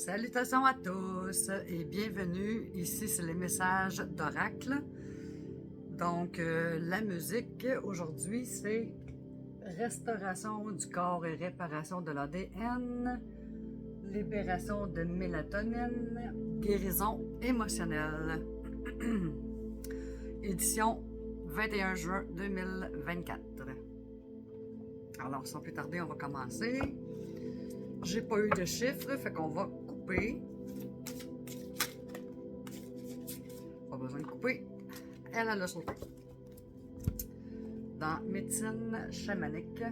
Salutations à tous et bienvenue. Ici, c'est les messages d'Oracle. Donc, la musique aujourd'hui, c'est restauration du corps et réparation de l'ADN, libération de mélatonine, guérison émotionnelle. Édition 21 juin 2024. Alors, sans plus tarder, on va commencer. J'ai pas eu de chiffres, fait qu'on va couper. Pas besoin de couper. Elle a sauté. Dans médecine chamanique,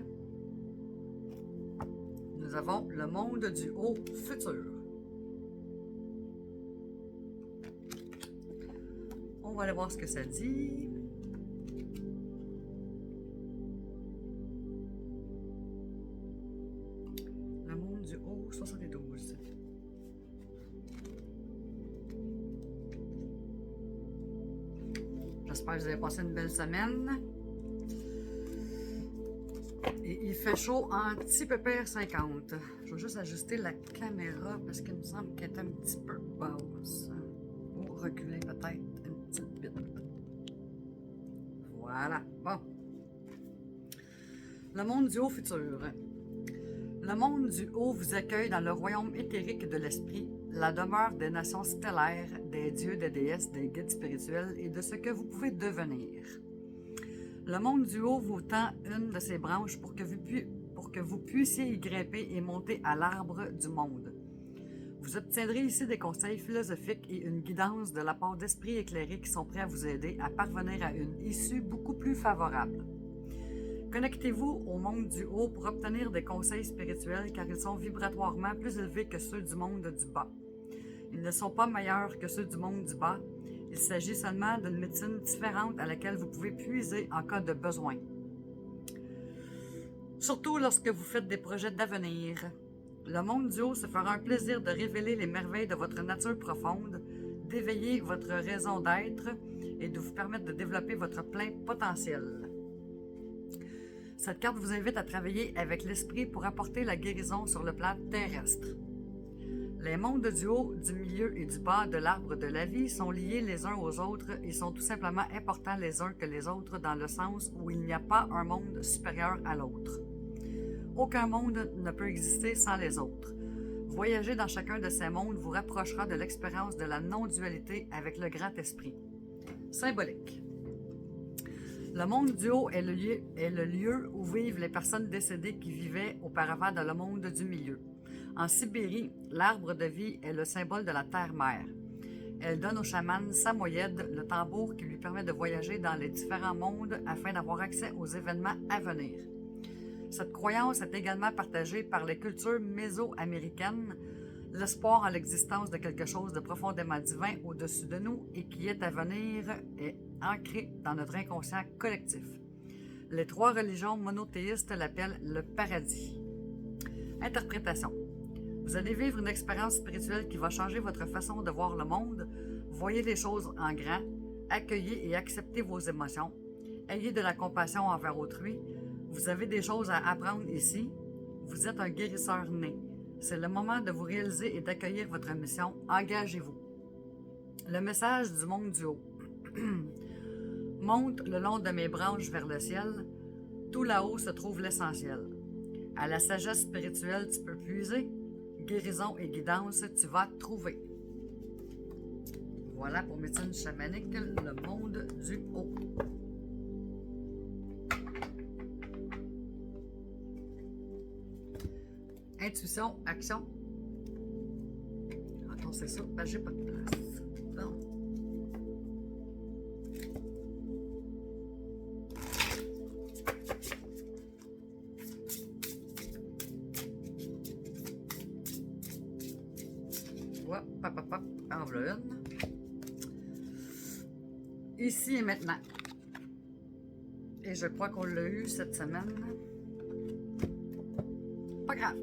nous avons le monde du haut futur. On va aller voir ce que ça dit. Le monde du haut 72. J'espère que vous avez passé une belle semaine. Et il fait chaud en petit pépère 50. Je vais juste ajuster la caméra parce qu'il me semble qu'elle est un petit peu basse. Ou reculer peut-être une petite bite. Voilà. Bon. Le monde du haut futur. Le monde du haut vous accueille dans le royaume éthérique de l'esprit, la demeure des nations stellaires, des dieux, des déesses, des guides spirituels et de ce que vous pouvez devenir. Le monde du haut vous tend une de ses branches pour que vous puissiez y grimper et monter à l'arbre du monde. Vous obtiendrez ici des conseils philosophiques et une guidance de la part d'esprits éclairés qui sont prêts à vous aider à parvenir à une issue beaucoup plus favorable. Connectez-vous au monde du haut pour obtenir des conseils spirituels car ils sont vibratoirement plus élevés que ceux du monde du bas. Ils ne sont pas meilleurs que ceux du monde du bas. Il s'agit seulement d'une médecine différente à laquelle vous pouvez puiser en cas de besoin. Surtout lorsque vous faites des projets d'avenir. Le monde du haut se fera un plaisir de révéler les merveilles de votre nature profonde, d'éveiller votre raison d'être et de vous permettre de développer votre plein potentiel. Cette carte vous invite à travailler avec l'esprit pour apporter la guérison sur le plan terrestre. Les mondes du haut, du milieu et du bas de l'arbre de la vie sont liés les uns aux autres et sont tout simplement importants les uns que les autres dans le sens où il n'y a pas un monde supérieur à l'autre. Aucun monde ne peut exister sans les autres. Voyager dans chacun de ces mondes vous rapprochera de l'expérience de la non-dualité avec le grand esprit. Symbolique. Le monde du haut est le lieu où vivent les personnes décédées qui vivaient auparavant dans le monde du milieu. En Sibérie, l'arbre de vie est le symbole de la terre-mère. Elle donne au chaman Samoyed le tambour qui lui permet de voyager dans les différents mondes afin d'avoir accès aux événements à venir. Cette croyance est également partagée par les cultures méso-américaines, l'espoir en l'existence de quelque chose de profondément divin au-dessus de nous et qui est à venir est ancré dans notre inconscient collectif. Les trois religions monothéistes l'appellent le paradis. Interprétation. Vous allez vivre une expérience spirituelle qui va changer votre façon de voir le monde. Voyez les choses en grand, accueillez et acceptez vos émotions, ayez de la compassion envers autrui. Vous avez des choses à apprendre ici. Vous êtes un guérisseur né. C'est le moment de vous réaliser et d'accueillir votre mission. Engagez-vous. Le message du monde du haut. Monte le long de mes branches vers le ciel. Tout là-haut se trouve l'essentiel. À la sagesse spirituelle, tu peux puiser. Guérison et guidance, tu vas trouver. Voilà pour médecine chamanique, le monde du haut. Intuition, action. Attends, c'est ça. Ben, j'ai pas de place. Bon. Hop, hop, hop, hop. En voilà une. Ici et maintenant. Et je crois qu'on l'a eu cette semaine. Pas grave.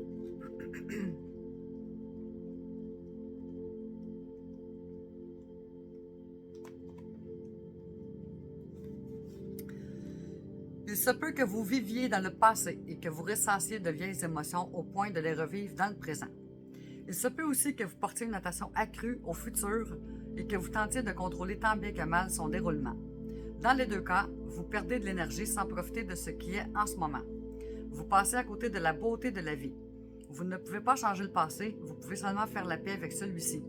Il se peut que vous viviez dans le passé et que vous ressassiez de vieilles émotions au point de les revivre dans le présent. Il se peut aussi que vous portiez une attention accrue au futur et que vous tentiez de contrôler tant bien que mal son déroulement. Dans les deux cas, vous perdez de l'énergie sans profiter de ce qui est en ce moment. Vous passez à côté de la beauté de la vie. Vous ne pouvez pas changer le passé, vous pouvez seulement faire la paix avec celui-ci.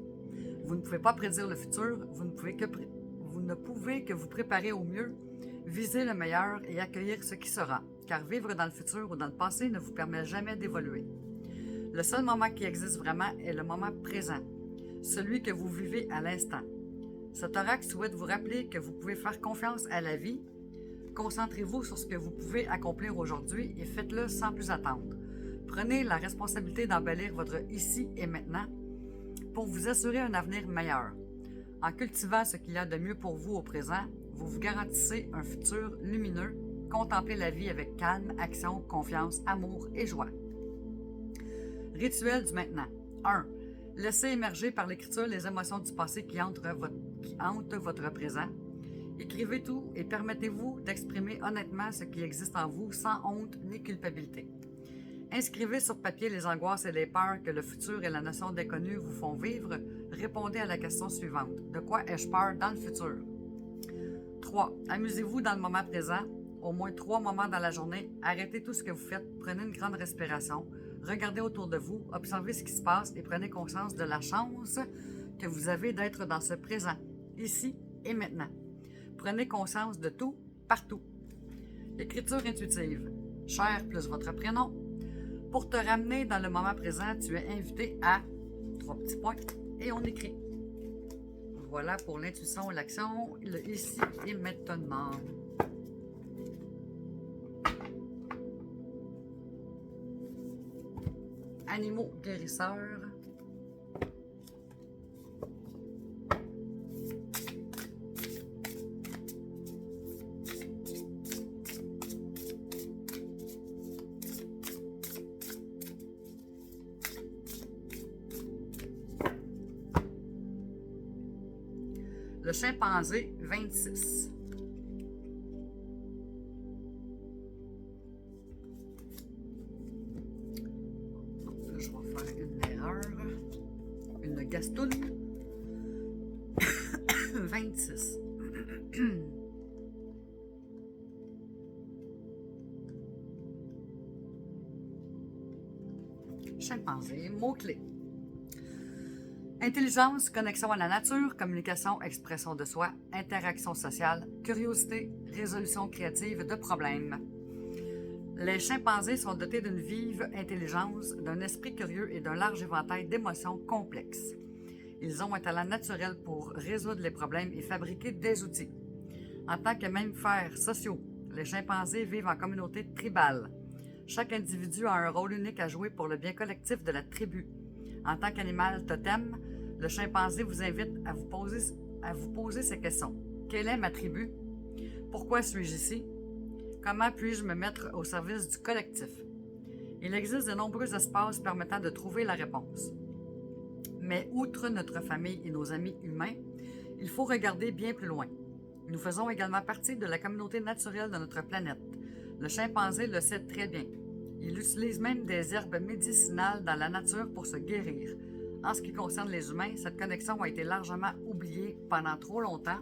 Vous ne pouvez pas prédire le futur, vous ne pouvez que vous préparer au mieux, viser le meilleur et accueillir ce qui sera, car vivre dans le futur ou dans le passé ne vous permet jamais d'évoluer. Le seul moment qui existe vraiment est le moment présent, celui que vous vivez à l'instant. Cet oracle souhaite vous rappeler que vous pouvez faire confiance à la vie. Concentrez-vous sur ce que vous pouvez accomplir aujourd'hui et faites-le sans plus attendre. Prenez la responsabilité d'embellir votre ici et maintenant pour vous assurer un avenir meilleur. En cultivant ce qu'il y a de mieux pour vous au présent, vous vous garantissez un futur lumineux. Contemplez la vie avec calme, action, confiance, amour et joie. Rituel du maintenant. 1. Laissez émerger par l'écriture les émotions du passé qui hantent votre présent. Écrivez tout et permettez-vous d'exprimer honnêtement ce qui existe en vous sans honte ni culpabilité. Inscrivez sur papier les angoisses et les peurs que le futur et la notion d'inconnu vous font vivre. Répondez à la question suivante. De quoi ai-je peur dans le futur? 3. Amusez-vous dans le moment présent. Au moins 3 moments dans la journée. Arrêtez tout ce que vous faites. Prenez une grande respiration. Regardez autour de vous. Observez ce qui se passe et prenez conscience de la chance que vous avez d'être dans ce présent, ici et maintenant. Prenez conscience de tout, partout. Écriture intuitive. Cher plus votre prénom. Pour te ramener dans le moment présent, tu es invité à 3 petits points et on écrit. Voilà pour l'intuition, l'action, le ici et maintenant. Animaux guérisseurs. Le chimpanzé 26. Je vais faire une erreur. Une gastoune. 26. Chimpanzé, mots-clés. Intelligence, connexion à la nature, communication, expression de soi, interaction sociale, curiosité, résolution créative de problèmes. Les chimpanzés sont dotés d'une vive intelligence, d'un esprit curieux et d'un large éventail d'émotions complexes. Ils ont un talent naturel pour résoudre les problèmes et fabriquer des outils. En tant que mammifères sociaux, les chimpanzés vivent en communauté tribale. Chaque individu a un rôle unique à jouer pour le bien collectif de la tribu. En tant qu'animal totem, le chimpanzé vous invite à vous poser ces questions. Quelle est ma tribu? Pourquoi suis-je ici? Comment puis-je me mettre au service du collectif? Il existe de nombreux espaces permettant de trouver la réponse. Mais outre notre famille et nos amis humains, il faut regarder bien plus loin. Nous faisons également partie de la communauté naturelle de notre planète. Le chimpanzé le sait très bien. Il utilise même des herbes médicinales dans la nature pour se guérir. En ce qui concerne les humains, cette connexion a été largement oubliée pendant trop longtemps.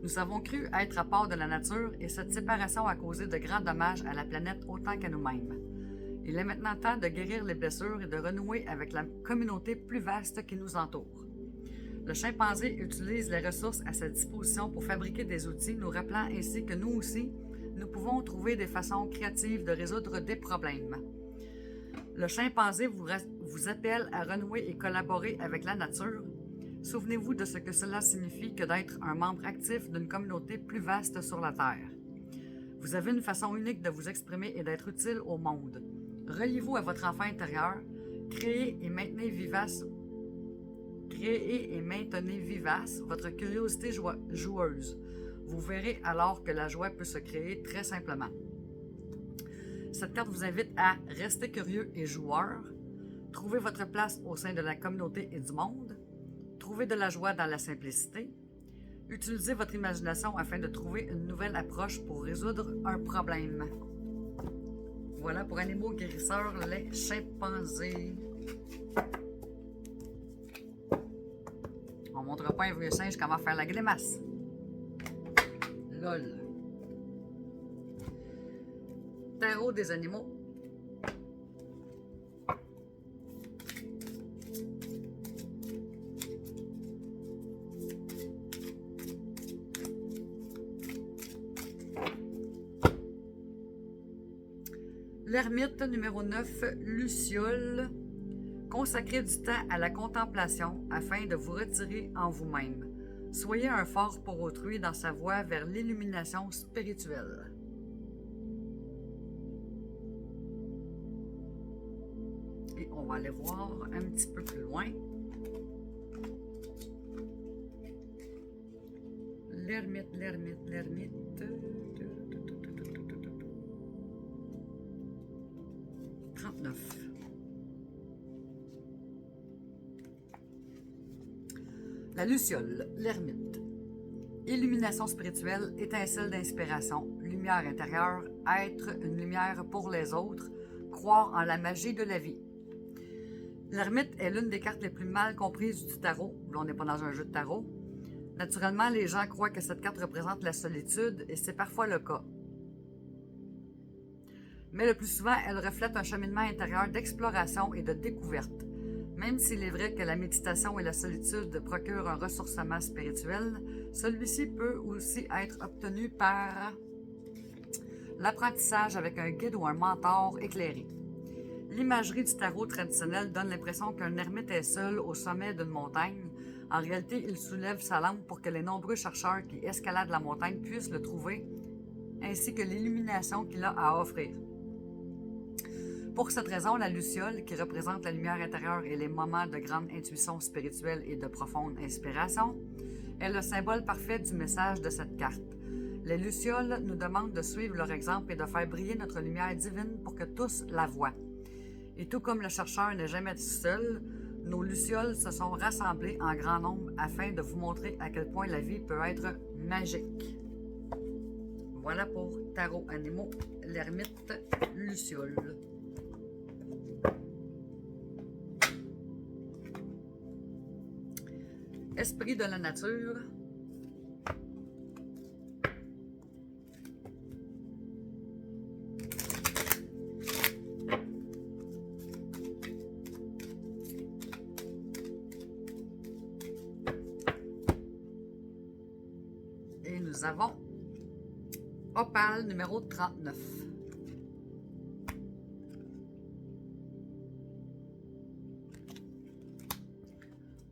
Nous avons cru être à part de la nature et cette séparation a causé de grands dommages à la planète autant qu'à nous-mêmes. Il est maintenant temps de guérir les blessures et de renouer avec la communauté plus vaste qui nous entoure. Le chimpanzé utilise les ressources à sa disposition pour fabriquer des outils, nous rappelant ainsi que nous aussi, nous pouvons trouver des façons créatives de résoudre des problèmes. Le chimpanzé vous appelle à renouer et collaborer avec la nature. Souvenez-vous de ce que cela signifie que d'être un membre actif d'une communauté plus vaste sur la Terre. Vous avez une façon unique de vous exprimer et d'être utile au monde. Reliez-vous à votre enfant intérieur. Créez et maintenez vivace votre curiosité joueuse. Vous verrez alors que la joie peut se créer très simplement. Cette carte vous invite à rester curieux et joueur, trouver votre place au sein de la communauté et du monde, trouver de la joie dans la simplicité, utilisez votre imagination afin de trouver une nouvelle approche pour résoudre un problème. Voilà pour Animaux guérisseurs, les chimpanzés. On ne montrera pas un vieux singe comment faire la grimace. LOL. Tarot des animaux. L'ermite numéro 9, Luciole. Consacrez du temps à la contemplation afin de vous retirer en vous-même. Soyez un phare pour autrui dans sa voie vers l'illumination spirituelle. Et on va aller voir un petit peu plus loin. L'ermite, l'ermite, l'ermite. 39. La Luciole, l'ermite. Illumination spirituelle, étincelle d'inspiration, lumière intérieure, être une lumière pour les autres, croire en la magie de la vie. L'ermite est l'une des cartes les plus mal comprises du tarot. Là, on n'est pas dans un jeu de tarot. Naturellement, les gens croient que cette carte représente la solitude et c'est parfois le cas. Mais le plus souvent, elle reflète un cheminement intérieur d'exploration et de découverte. Même s'il est vrai que la méditation et la solitude procurent un ressourcement spirituel, celui-ci peut aussi être obtenu par l'apprentissage avec un guide ou un mentor éclairé. L'imagerie du tarot traditionnel donne l'impression qu'un ermite est seul au sommet d'une montagne. En réalité, il soulève sa lampe pour que les nombreux chercheurs qui escaladent la montagne puissent le trouver, ainsi que l'illumination qu'il a à offrir. Pour cette raison, la Luciole, qui représente la lumière intérieure et les moments de grande intuition spirituelle et de profonde inspiration, est le symbole parfait du message de cette carte. Les Lucioles nous demandent de suivre leur exemple et de faire briller notre lumière divine pour que tous la voient. Et tout comme le chercheur n'est jamais seul, nos Lucioles se sont rassemblées en grand nombre afin de vous montrer à quel point la vie peut être magique. Voilà pour Tarot Animaux, l'ermite Luciole. Esprit de la nature. Et nous avons Opale numéro 39.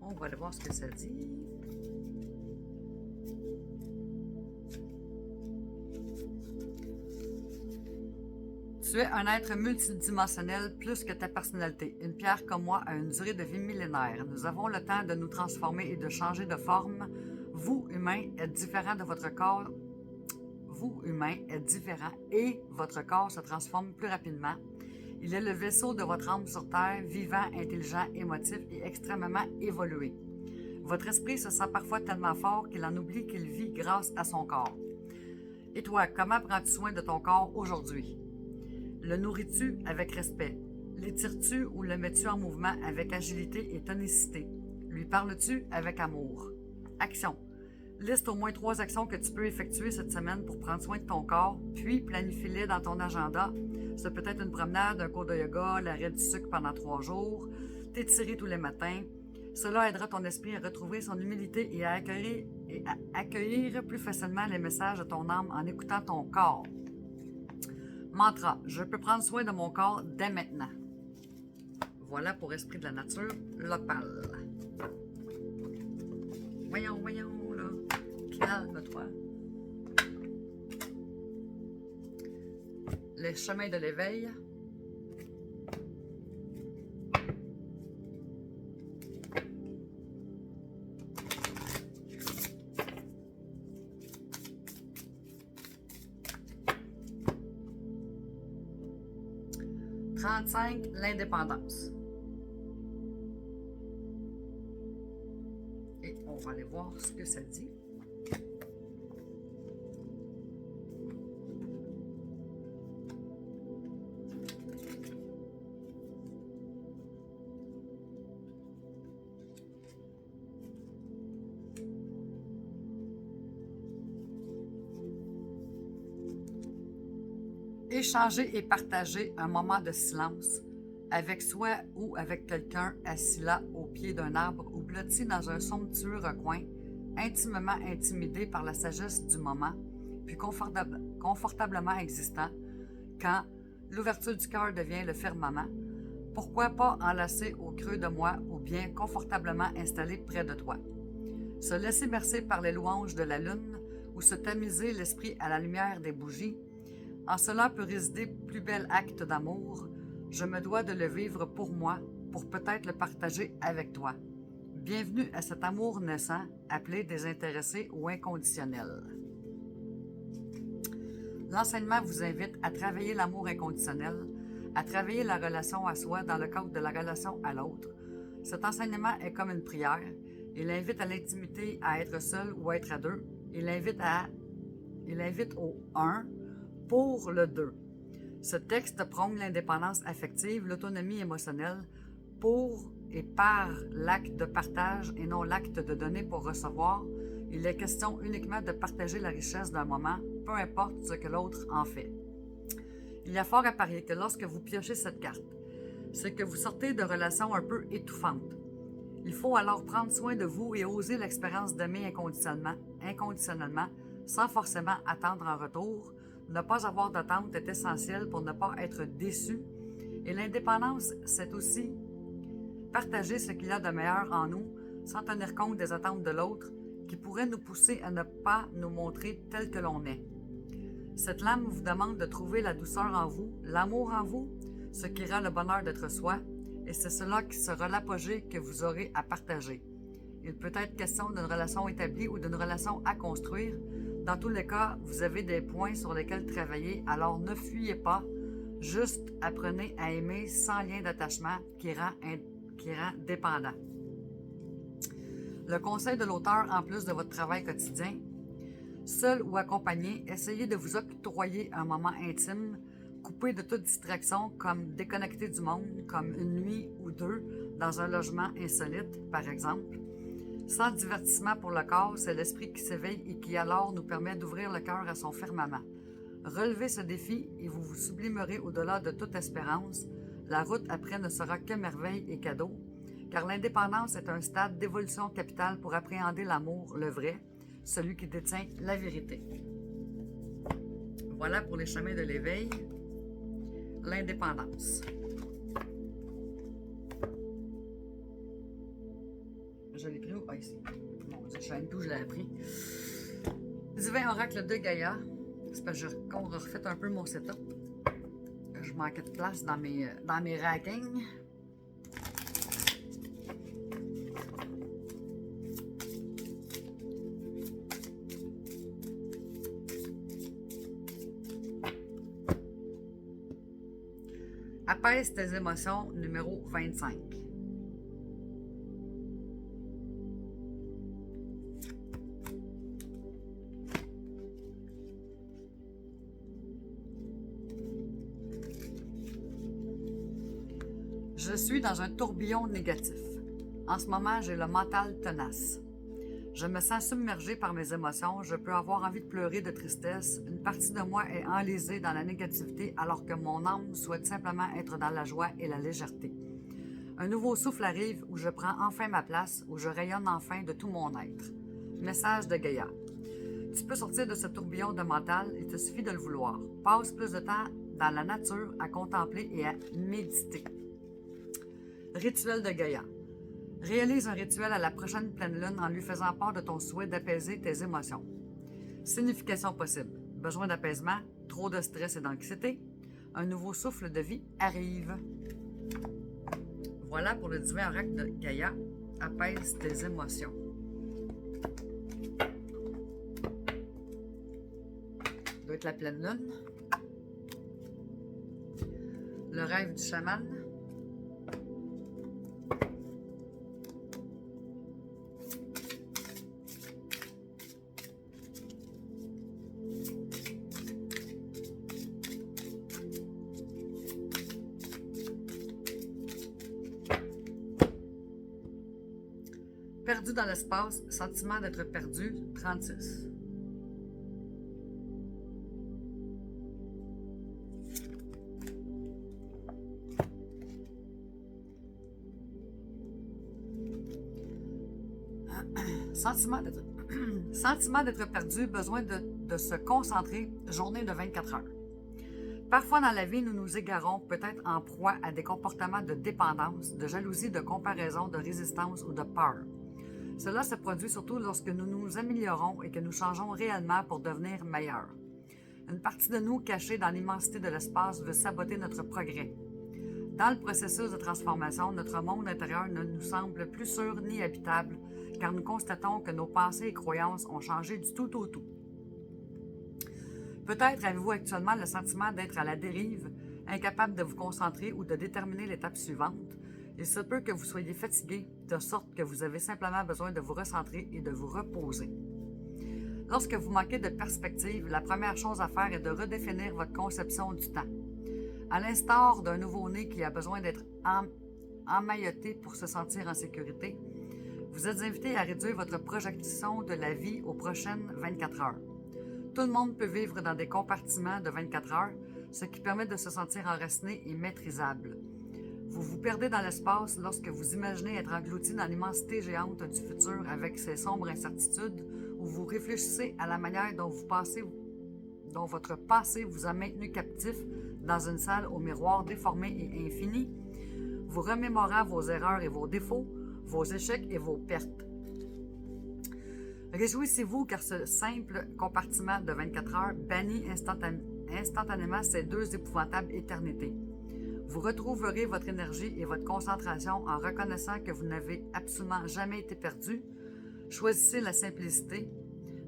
On va aller voir ce que ça dit. Tu es un être multidimensionnel plus que ta personnalité. Une pierre comme moi a une durée de vie millénaire. Nous avons le temps de nous transformer et de changer de forme. Vous, humain, êtes différent de votre corps. Vous, humain, êtes différent et votre corps se transforme plus rapidement. Il est le vaisseau de votre âme sur Terre, vivant, intelligent, émotif et extrêmement évolué. Votre esprit se sent parfois tellement fort qu'il en oublie qu'il vit grâce à son corps. Et toi, comment prends-tu soin de ton corps aujourd'hui? Le nourris-tu avec respect? L'étires-tu ou le mets-tu en mouvement avec agilité et tonicité? Lui parles-tu avec amour? Action. Liste au moins 3 actions que tu peux effectuer cette semaine pour prendre soin de ton corps, puis planifie-les dans ton agenda. Ça peut être une promenade, un cours de yoga, l'arrêt du sucre pendant 3 jours, t'étirer tous les matins. Cela aidera ton esprit à retrouver son humilité et à accueillir plus facilement les messages de ton âme en écoutant ton corps. Mantra. Je peux prendre soin de mon corps dès maintenant. Voilà pour Esprit de la nature, l'opale. Voyons, là. Calme-toi. Les chemins de l'éveil. « 35, l'indépendance. » Et on va aller voir ce que ça dit. « Échanger et partager un moment de silence avec soi ou avec quelqu'un assis là au pied d'un arbre ou blotti dans un somptueux recoin, intimement intimidé par la sagesse du moment, puis confortablement existant, quand l'ouverture du cœur devient le firmament. Pourquoi pas enlacer au creux de moi ou bien confortablement installé près de toi? Se laisser bercer par les louanges de la lune ou se tamiser l'esprit à la lumière des bougies, en cela peut résider plus bel acte d'amour. Je me dois de le vivre pour moi, pour peut-être le partager avec toi. Bienvenue à cet amour naissant, appelé désintéressé ou inconditionnel. L'enseignement vous invite à travailler l'amour inconditionnel, à travailler la relation à soi dans le cadre de la relation à l'autre. Cet enseignement est comme une prière. Il invite à l'intimité, à être seul ou à être à deux. Il invite au un pour le deux. Ce texte prône l'indépendance affective, l'autonomie émotionnelle pour et par l'acte de partage et non l'acte de donner pour recevoir. Il est question uniquement de partager la richesse d'un moment, peu importe ce que l'autre en fait. Il y a fort à parier que lorsque vous piochez cette carte, c'est que vous sortez de relations un peu étouffantes. Il faut alors prendre soin de vous et oser l'expérience d'aimer inconditionnellement, sans forcément attendre en retour. Ne pas avoir d'attente est essentiel pour ne pas être déçu. Et l'indépendance, c'est aussi partager ce qu'il y a de meilleur en nous, sans tenir compte des attentes de l'autre, qui pourraient nous pousser à ne pas nous montrer tel que l'on est. Cette lame vous demande de trouver la douceur en vous, l'amour en vous, ce qui rend le bonheur d'être soi, et c'est cela qui sera l'apogée que vous aurez à partager. Il peut être question d'une relation établie ou d'une relation à construire. Dans tous les cas, vous avez des points sur lesquels travailler, alors ne fuyez pas, juste apprenez à aimer sans lien d'attachement qui rend dépendant. Le conseil de l'auteur, en plus de votre travail quotidien, seul ou accompagné, essayez de vous octroyer un moment intime, coupé de toute distraction, comme déconnecter du monde, comme une nuit ou deux dans un logement insolite, par exemple. Sans divertissement pour le corps, c'est l'esprit qui s'éveille et qui alors nous permet d'ouvrir le cœur à son firmament. Relevez ce défi et vous vous sublimerez au-delà de toute espérance. La route après ne sera que merveille et cadeau, car l'indépendance est un stade d'évolution capitale pour appréhender l'amour, le vrai, celui qui détient la vérité. Voilà pour les chemins de l'éveil, l'indépendance. Je l'ai pris où? Ah, ici. Mon Dieu, je sais même plus où je l'ai appris. Divin oracle de Gaïa. C'est parce que je refais un peu mon setup. Je manquais de place dans mes rackings. Apaise tes émotions, numéro 25. Je suis dans un tourbillon négatif. En ce moment, j'ai le mental tenace. Je me sens submergée par mes émotions. Je peux avoir envie de pleurer de tristesse. Une partie de moi est enlisée dans la négativité alors que mon âme souhaite simplement être dans la joie et la légèreté. Un nouveau souffle arrive où je prends enfin ma place, où je rayonne enfin de tout mon être. Message de Gaïa. Tu peux sortir de ce tourbillon de mental, il te suffit de le vouloir. Passe plus de temps dans la nature à contempler et à méditer. Rituel de Gaïa. Réalise un rituel à la prochaine pleine lune en lui faisant part de ton souhait d'apaiser tes émotions. Signification possible. Besoin d'apaisement, trop de stress et d'anxiété. Un nouveau souffle de vie arrive. Voilà pour le divin oracle de Gaïa. Apaise tes émotions. Ça doit être la pleine lune. Le rêve du chaman. Perdu dans l'espace, sentiment d'être perdu, 36. Sentiment d'être sentiment d'être perdu, besoin de se concentrer, journée de 24 heures. Parfois dans la vie, nous nous égarons, peut-être en proie à des comportements de dépendance, de jalousie, de comparaison, de résistance ou de peur. Cela se produit surtout lorsque nous nous améliorons et que nous changeons réellement pour devenir meilleurs. Une partie de nous cachée dans l'immensité de l'espace veut saboter notre progrès. Dans le processus de transformation, notre monde intérieur ne nous semble plus sûr ni habitable, car nous constatons que nos pensées et croyances ont changé du tout au tout. Peut-être avez-vous actuellement le sentiment d'être à la dérive, incapable de vous concentrer ou de déterminer l'étape suivante. Il se peut que vous soyez fatigué, de sorte que vous avez simplement besoin de vous recentrer et de vous reposer. Lorsque vous manquez de perspective, la première chose à faire est de redéfinir votre conception du temps. À l'instar d'un nouveau-né qui a besoin d'être emmailloté pour se sentir en sécurité, vous êtes invité à réduire votre projection de la vie aux prochaines 24 heures. Tout le monde peut vivre dans des compartiments de 24 heures, ce qui permet de se sentir enraciné et maîtrisable. Vous vous perdez dans l'espace lorsque vous imaginez être englouti dans l'immensité géante du futur avec ses sombres incertitudes, ou vous réfléchissez à la manière dont votre passé vous a maintenu captif dans une salle au miroir déformé et infini, vous remémorant vos erreurs et vos défauts, vos échecs et vos pertes. Réjouissez-vous car ce simple compartiment de 24 heures bannit instantanément ces deux épouvantables éternités. Vous retrouverez votre énergie et votre concentration en reconnaissant que vous n'avez absolument jamais été perdu. Choisissez la simplicité.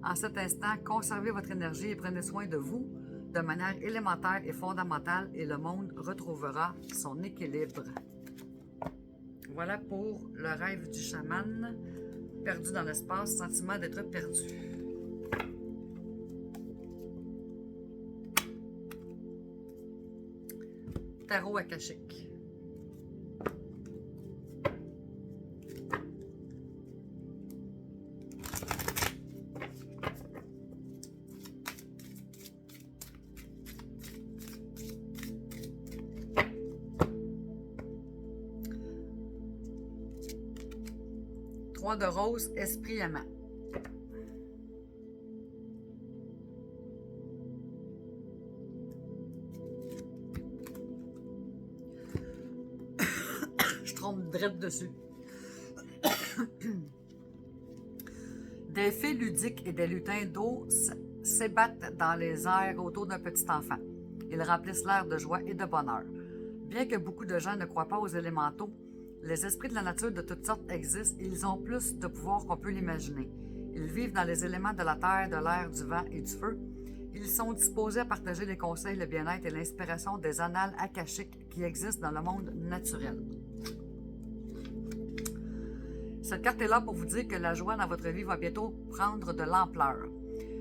En cet instant, conservez votre énergie et prenez soin de vous de manière élémentaire et fondamentale et le monde retrouvera son équilibre. Voilà pour le rêve du chaman, perdu dans l'espace, sentiment d'être perdu. Tarot akashique. Trois de rose, esprit aimant. Je trompe drette dessus. Des fées ludiques et des lutins d'eau s'ébattent dans les airs autour d'un petit enfant. Ils remplissent l'air de joie et de bonheur. Bien que beaucoup de gens ne croient pas aux élémentaux, les esprits de la nature de toutes sortes existent et ils ont plus de pouvoir qu'on peut l'imaginer. Ils vivent dans les éléments de la terre, de l'air, du vent et du feu. Ils sont disposés à partager les conseils, le bien-être et l'inspiration des annales akashiques qui existent dans le monde naturel. Cette carte est là pour vous dire que la joie dans votre vie va bientôt prendre de l'ampleur.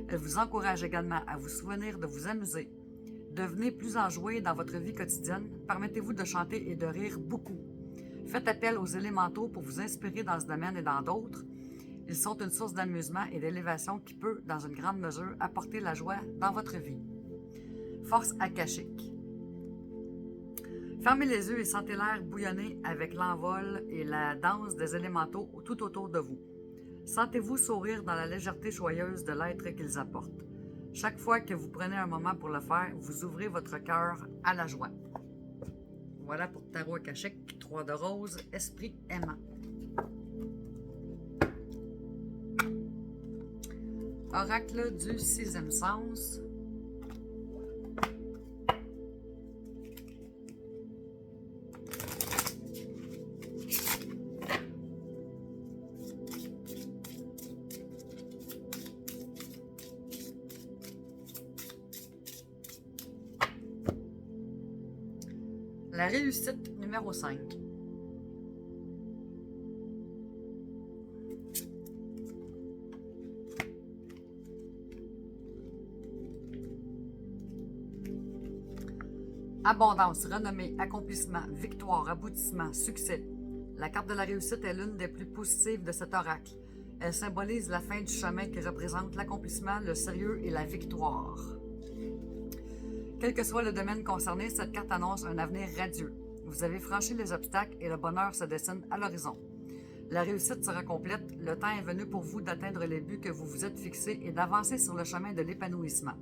Elle vous encourage également à vous souvenir de vous amuser. Devenez plus enjoué dans votre vie quotidienne. Permettez-vous de chanter et de rire beaucoup. Faites appel aux élémentaux pour vous inspirer dans ce domaine et dans d'autres. Ils sont une source d'amusement et d'élévation qui peut, dans une grande mesure, apporter la joie dans votre vie. Force akashique. Fermez les yeux et sentez l'air bouillonner avec l'envol et la danse des élémentaux tout autour de vous. Sentez-vous sourire dans la légèreté joyeuse de l'être qu'ils apportent. Chaque fois que vous prenez un moment pour le faire, vous ouvrez votre cœur à la joie. Voilà pour Tarot akashique, 3 de rose, esprit aimant. Oracle du 6e sens. La réussite numéro 5. Abondance, renommée, accomplissement, victoire, aboutissement, succès. La carte de la réussite est l'une des plus positives de cet oracle. Elle symbolise la fin du chemin qui représente l'accomplissement, le sérieux et la victoire. Quel que soit le domaine concerné, cette carte annonce un avenir radieux. Vous avez franchi les obstacles et le bonheur se dessine à l'horizon. La réussite sera complète. Le temps est venu pour vous d'atteindre les buts que vous vous êtes fixés et d'avancer sur le chemin de l'épanouissement.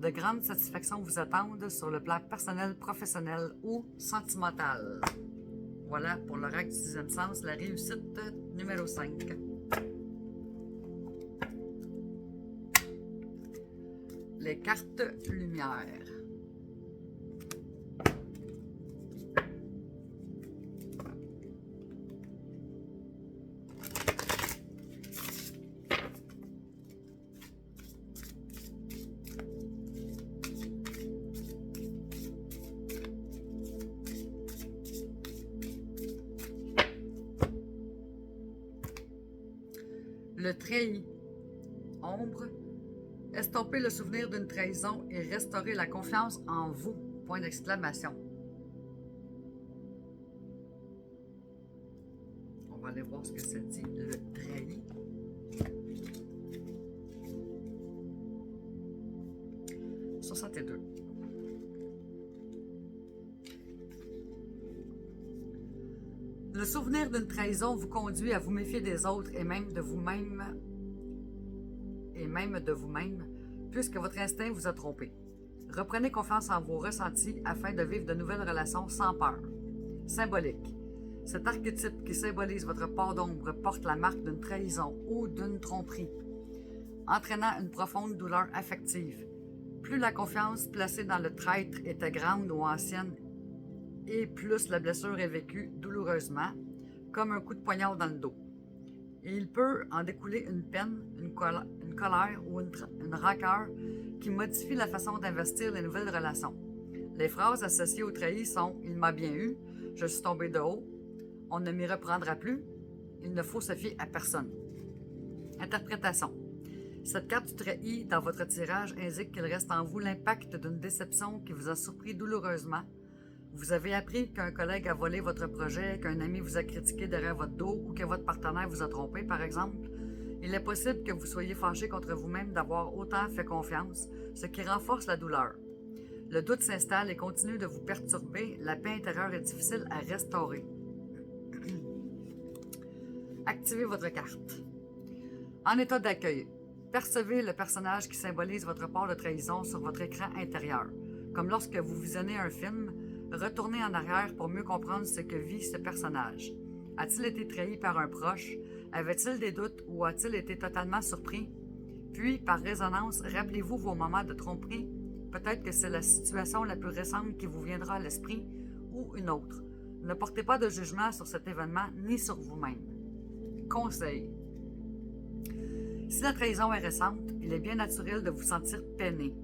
De grandes satisfactions vous attendent sur le plan personnel, professionnel ou sentimental. Voilà pour l'oracle du 6e sens, la réussite numéro 5. Les cartes lumière. Le treillis. Ombre. Estomper le souvenir d'une trahison et restaurer la confiance en vous. Point d'exclamation. On va aller voir ce que ça dit, le treillis. « 62. Le souvenir d'une trahison vous conduit à vous méfier des autres et même de vous-même, puisque votre instinct vous a trompé. Reprenez confiance en vos ressentis afin de vivre de nouvelles relations sans peur. Symbolique. Cet archétype qui symbolise votre part d'ombre porte la marque d'une trahison ou d'une tromperie, entraînant une profonde douleur affective. Plus la confiance placée dans le traître était grande ou ancienne, et plus la blessure est vécue douloureusement, comme un coup de poignard dans le dos. Et il peut en découler une peine, une colère ou une rancœur qui modifie la façon d'investir les nouvelles relations. Les phrases associées au trahi sont « Il m'a bien eu »,« Je suis tombé de haut »,« On ne m'y reprendra plus »,« Il ne faut se fier à personne ». Interprétation. Cette carte du trahi dans votre tirage indique qu'il reste en vous l'impact d'une déception qui vous a surpris douloureusement. Vous avez appris qu'un collègue a volé votre projet, qu'un ami vous a critiqué derrière votre dos ou que votre partenaire vous a trompé, par exemple. Il est possible que vous soyez fâché contre vous-même d'avoir autant fait confiance, ce qui renforce la douleur. Le doute s'installe et continue de vous perturber. La paix intérieure est difficile à restaurer. Activez votre carte. En état d'accueil, percevez le personnage qui symbolise votre part de trahison sur votre écran intérieur. Comme lorsque vous visionnez un film, retournez en arrière pour mieux comprendre ce que vit ce personnage. A-t-il été trahi par un proche? Avait-il des doutes ou a-t-il été totalement surpris? Puis, par résonance, rappelez-vous vos moments de tromperie. Peut-être que c'est la situation la plus récente qui vous viendra à l'esprit ou une autre. Ne portez pas de jugement sur cet événement ni sur vous-même. Conseil. Si la trahison est récente, il est bien naturel de vous sentir peiné.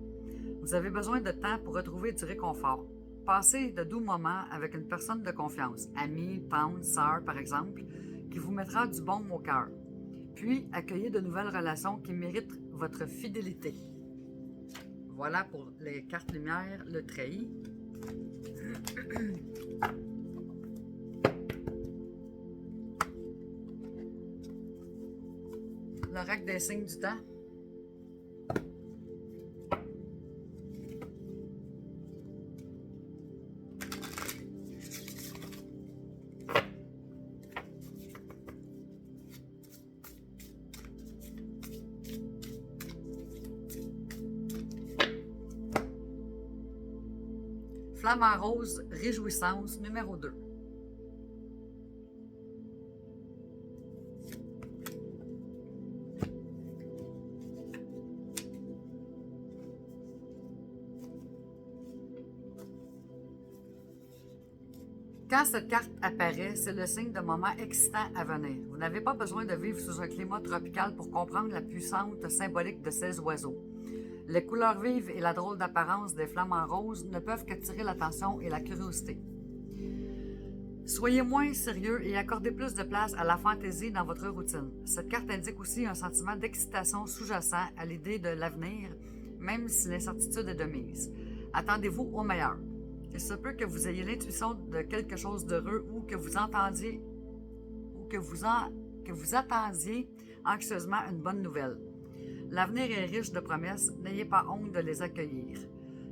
Vous avez besoin de temps pour retrouver du réconfort. Passez de doux moments avec une personne de confiance, amie, tante, sœur par exemple, qui vous mettra du baume au cœur. Puis, accueillez de nouvelles relations qui méritent votre fidélité. Voilà pour les cartes lumière, le treillis. L'oracle des signes du temps. Flamme en rose, réjouissance, numéro 2. Quand cette carte apparaît, c'est le signe d'un moment excitant à venir. Vous n'avez pas besoin de vivre sous un climat tropical pour comprendre la puissante symbolique de ces oiseaux. Les couleurs vives et la drôle d'apparence des flammes en rose ne peuvent qu'attirer l'attention et la curiosité. Soyez moins sérieux et accordez plus de place à la fantaisie dans votre routine. Cette carte indique aussi un sentiment d'excitation sous-jacent à l'idée de l'avenir, même si l'incertitude est de mise. Attendez-vous au meilleur. Il se peut que vous ayez l'intuition de quelque chose d'heureux ou que vous attendiez anxieusement une bonne nouvelle. L'avenir est riche de promesses, n'ayez pas honte de les accueillir.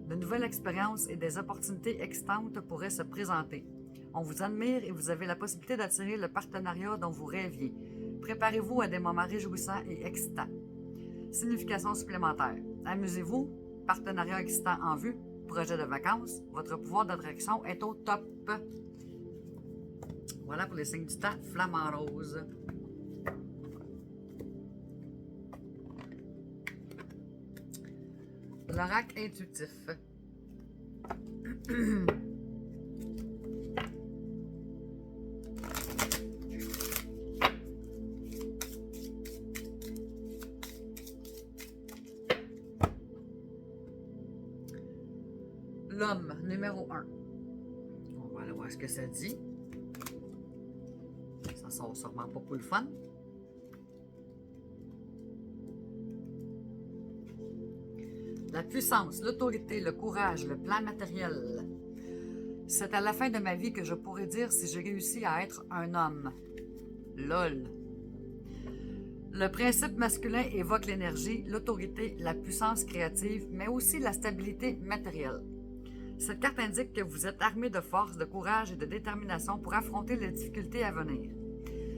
De nouvelles expériences et des opportunités excitantes pourraient se présenter. On vous admire et vous avez la possibilité d'attirer le partenariat dont vous rêviez. Préparez-vous à des moments réjouissants et excitants. Signification supplémentaire. Amusez-vous, partenariat excitant en vue, projet de vacances, votre pouvoir d'attraction est au top. Voilà pour les signes du temps, flamant rose. L'oracle intuitif. L'homme, numéro 1. On va aller voir ce que ça dit. Ça sort sûrement pas pour le fun. La puissance, l'autorité, le courage, le plan matériel. C'est à la fin de ma vie que je pourrais dire si j'ai réussi à être un homme. LOL. Le principe masculin évoque l'énergie, l'autorité, la puissance créative, mais aussi la stabilité matérielle. Cette carte indique que vous êtes armé de force, de courage et de détermination pour affronter les difficultés à venir.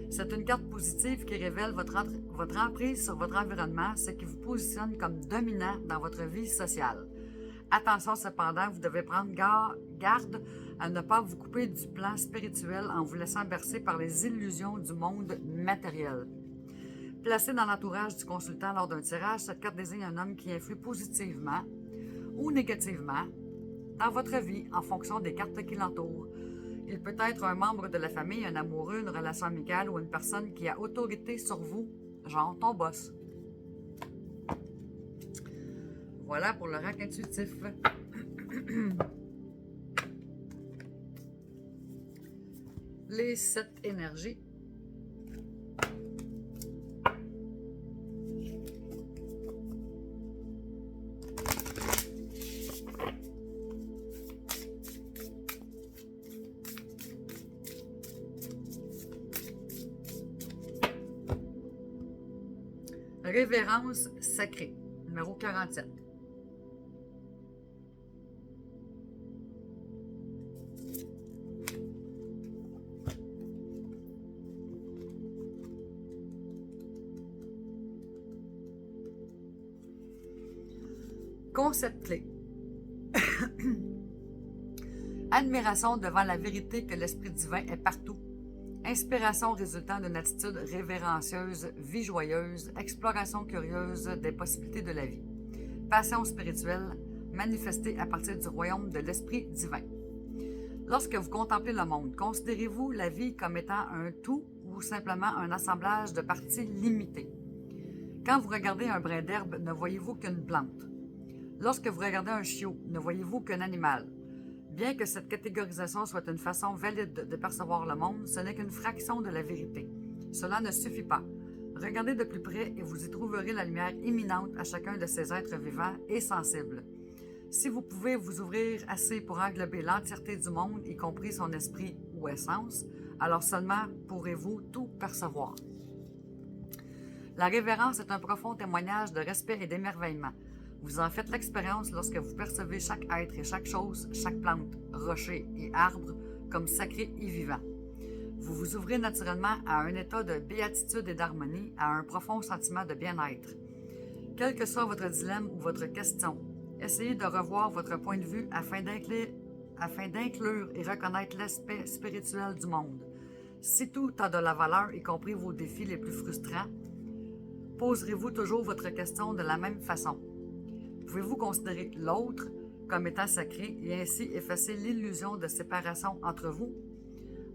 C'est une carte positive qui révèle votre emprise sur votre environnement, ce qui vous positionne comme dominant dans votre vie sociale. Attention cependant, vous devez prendre garde à ne pas vous couper du plan spirituel en vous laissant bercer par les illusions du monde matériel. Placée dans l'entourage du consultant lors d'un tirage, cette carte désigne un homme qui influe positivement ou négativement dans votre vie en fonction des cartes qui l'entourent. Il peut être un membre de la famille, un amoureux, une relation amicale ou une personne qui a autorité sur vous, genre ton boss. Voilà pour l'oracle intuitif. Les 7 énergies. Révérence sacrée, numéro 47. Concept clé. Admiration devant la vérité que l'Esprit divin est partout. Inspiration résultant d'une attitude révérencieuse, vie joyeuse, exploration curieuse des possibilités de la vie. Passion spirituelle, manifestée à partir du royaume de l'Esprit divin. Lorsque vous contemplez le monde, considérez-vous la vie comme étant un tout ou simplement un assemblage de parties limitées? Quand vous regardez un brin d'herbe, ne voyez-vous qu'une plante? Lorsque vous regardez un chiot, ne voyez-vous qu'un animal? Bien que cette catégorisation soit une façon valide de percevoir le monde, ce n'est qu'une fraction de la vérité. Cela ne suffit pas. Regardez de plus près et vous y trouverez la lumière imminente à chacun de ces êtres vivants et sensibles. Si vous pouvez vous ouvrir assez pour englober l'entièreté du monde, y compris son esprit ou essence, alors seulement pourrez-vous tout percevoir. La révérence est un profond témoignage de respect et d'émerveillement. Vous en faites l'expérience lorsque vous percevez chaque être et chaque chose, chaque plante, rocher et arbre comme sacré et vivant. Vous vous ouvrez naturellement à un état de béatitude et d'harmonie, à un profond sentiment de bien-être. Quel que soit votre dilemme ou votre question, essayez de revoir votre point de vue afin d'inclure et reconnaître l'aspect spirituel du monde. Si tout a de la valeur, y compris vos défis les plus frustrants, poserez-vous toujours votre question de la même façon. Pouvez-vous considérer l'autre comme étant sacré et ainsi effacer l'illusion de séparation entre vous?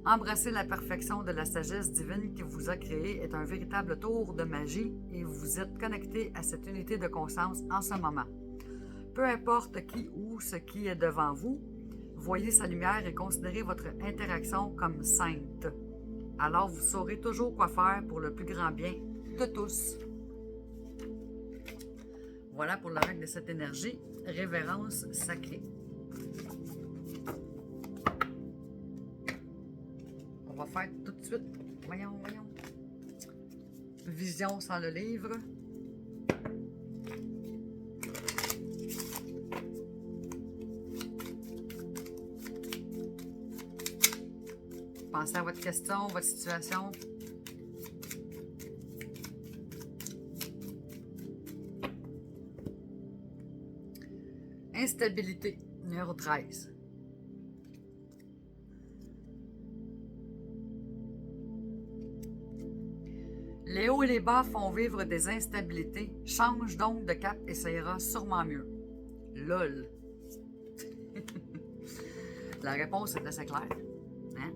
Embrasser la perfection de la sagesse divine qui vous a créé est un véritable tour de magie et vous êtes connecté à cette unité de conscience en ce moment. Peu importe qui ou ce qui est devant vous, voyez sa lumière et considérez votre interaction comme sainte. Alors vous saurez toujours quoi faire pour le plus grand bien de tous. Voilà pour la règle de cette énergie, révérence sacrée. On va faire tout de suite, voyons. Vision sans le livre. Pensez à votre question, votre situation. Instabilité, numéro 13. Les hauts et les bas font vivre des instabilités. Change donc de cap et ça ira sûrement mieux. LOL. La réponse est assez claire. Hein?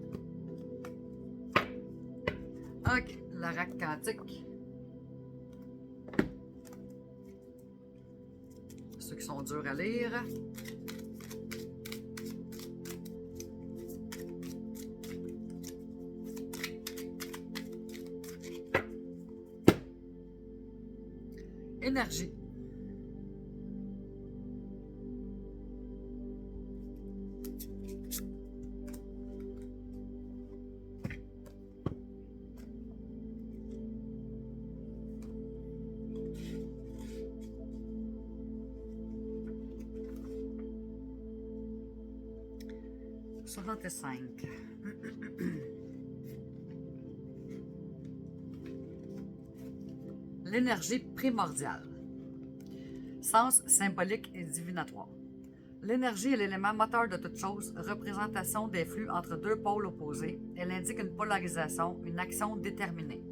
OK, l'oracle quantique. Ceux qui sont durs à lire. Énergie. Soixante-cinq. L'énergie primordiale. Sens symbolique et divinatoire. L'énergie est l'élément moteur de toute chose, représentation des flux entre deux pôles opposés. Elle indique une polarisation, une action déterminée.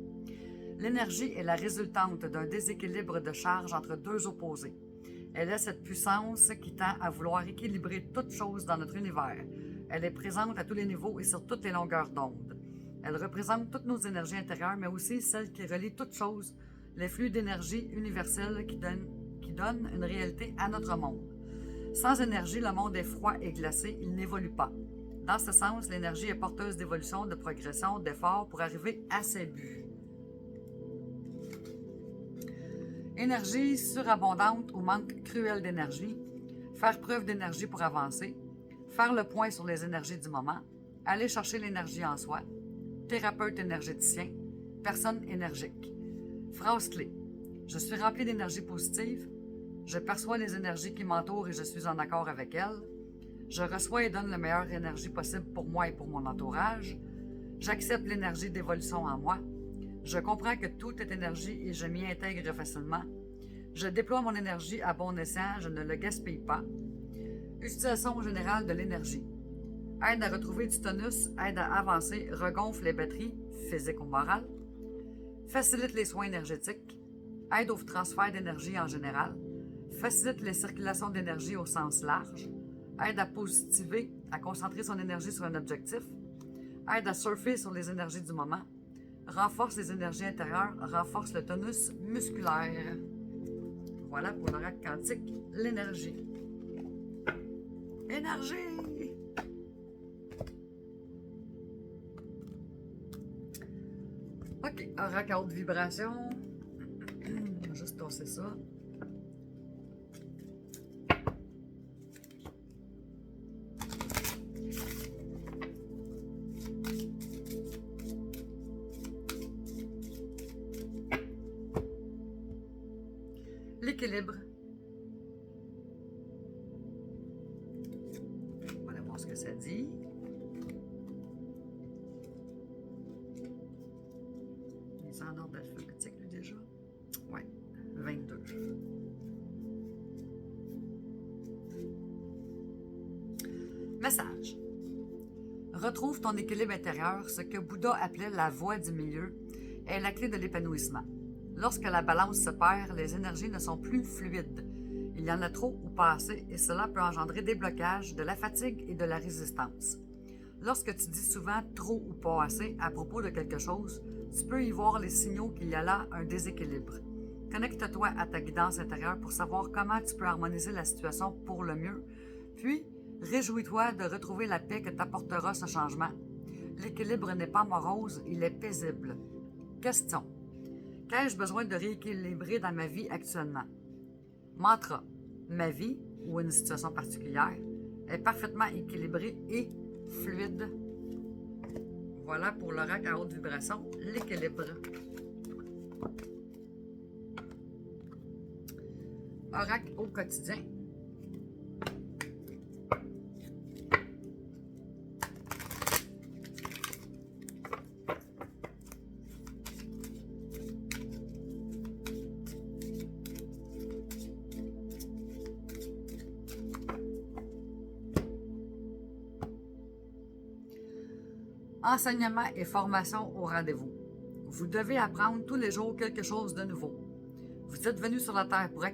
L'énergie est la résultante d'un déséquilibre de charge entre deux opposés. Elle est cette puissance qui tend à vouloir équilibrer toute chose dans notre univers. Elle est présente à tous les niveaux et sur toutes les longueurs d'onde. Elle représente toutes nos énergies intérieures, mais aussi celles qui relient toutes choses, les flux d'énergie universels qui donnent une réalité à notre monde. Sans énergie, le monde est froid et glacé, il n'évolue pas. Dans ce sens, l'énergie est porteuse d'évolution, de progression, d'effort pour arriver à ses buts. Énergie surabondante ou manque cruel d'énergie. Faire preuve d'énergie pour avancer. Faire le point sur les énergies du moment. Aller chercher l'énergie en soi. Thérapeute énergéticien. Personne énergique. Phrase clé. Je suis rempli d'énergie positive. Je perçois les énergies qui m'entourent et je suis en accord avec elles. Je reçois et donne la meilleure énergie possible pour moi et pour mon entourage. J'accepte l'énergie d'évolution en moi. Je comprends que tout est énergie et je m'y intègre facilement. Je déploie mon énergie à bon escient, je ne le gaspille pas. Utilisation générale de l'énergie. Aide à retrouver du tonus, aide à avancer, regonfle les batteries, physiques ou morales. Facilite les soins énergétiques. Aide au transfert d'énergie en général. Facilite les circulations d'énergie au sens large. Aide à positiver, à concentrer son énergie sur un objectif. Aide à surfer sur les énergies du moment. Renforce les énergies intérieures, renforce le tonus musculaire. Voilà pour l'oracle quantique, l'énergie. Énergie! OK, oracle à haute vibration. On va juste tosser ça. L'équilibre. On va aller voir ce que ça dit. Il est en ordre alphabétique, lui, déjà. Oui, 22. Message. Retrouve ton équilibre intérieur, ce que Bouddha appelait la voie du milieu, est la clé de l'épanouissement. Lorsque la balance se perd, les énergies ne sont plus fluides. Il y en a trop ou pas assez et cela peut engendrer des blocages, de la fatigue et de la résistance. Lorsque tu dis souvent trop ou pas assez à propos de quelque chose, tu peux y voir les signaux qu'il y a là un déséquilibre. Connecte-toi à ta guidance intérieure pour savoir comment tu peux harmoniser la situation pour le mieux, puis réjouis-toi de retrouver la paix que t'apportera ce changement. L'équilibre n'est pas morose, il est paisible. Question. Qu'ai-je besoin de rééquilibrer dans ma vie actuellement? Mantra. Ma vie, ou une situation particulière, est parfaitement équilibrée et fluide. Voilà pour l'oracle à haute vibration, l'équilibre. Oracle au quotidien. Enseignement et formation au rendez-vous. Vous devez apprendre tous les jours quelque chose de nouveau. Vous êtes venu sur la Terre pour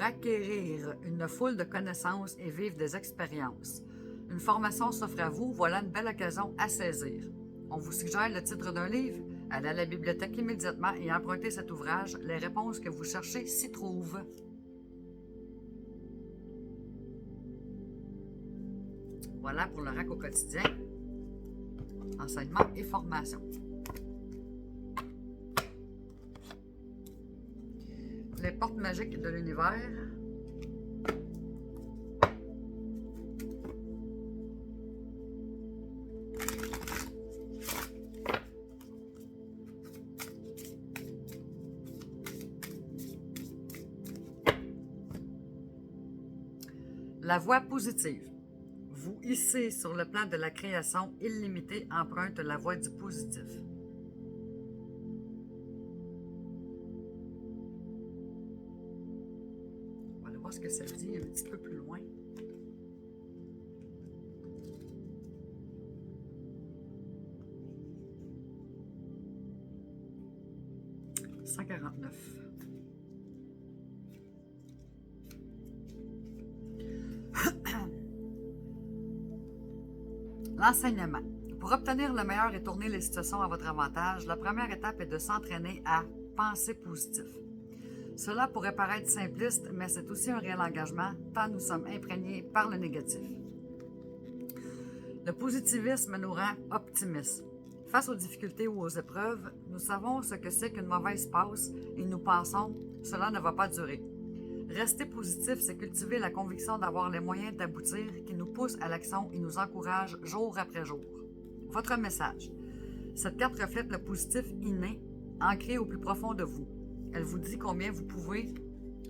acquérir une foule de connaissances et vivre des expériences. Une formation s'offre à vous, voilà une belle occasion à saisir. On vous suggère le titre d'un livre. Allez à la bibliothèque immédiatement et empruntez cet ouvrage. Les réponses que vous cherchez s'y trouvent. Voilà pour le RAC au quotidien. Enseignement et formation. Les portes magiques de l'univers. La voie positive. Vous hissez sur le plan de la création illimitée emprunte la voie du positif. On va aller voir ce que ça dit un petit peu plus loin. « 149. L'enseignement. Pour obtenir le meilleur et tourner les situations à votre avantage, la première étape est de s'entraîner à penser positif. Cela pourrait paraître simpliste, mais c'est aussi un réel engagement, tant nous sommes imprégnés par le négatif. Le positivisme nous rend optimistes. Face aux difficultés ou aux épreuves, nous savons ce que c'est qu'une mauvaise passe et nous pensons « cela ne va pas durer ». Rester positif, c'est cultiver la conviction d'avoir les moyens d'aboutir qui nous pousse à l'action et nous encourage jour après jour. Votre message. Cette carte reflète le positif inné, ancré au plus profond de vous. Elle vous dit combien vous pouvez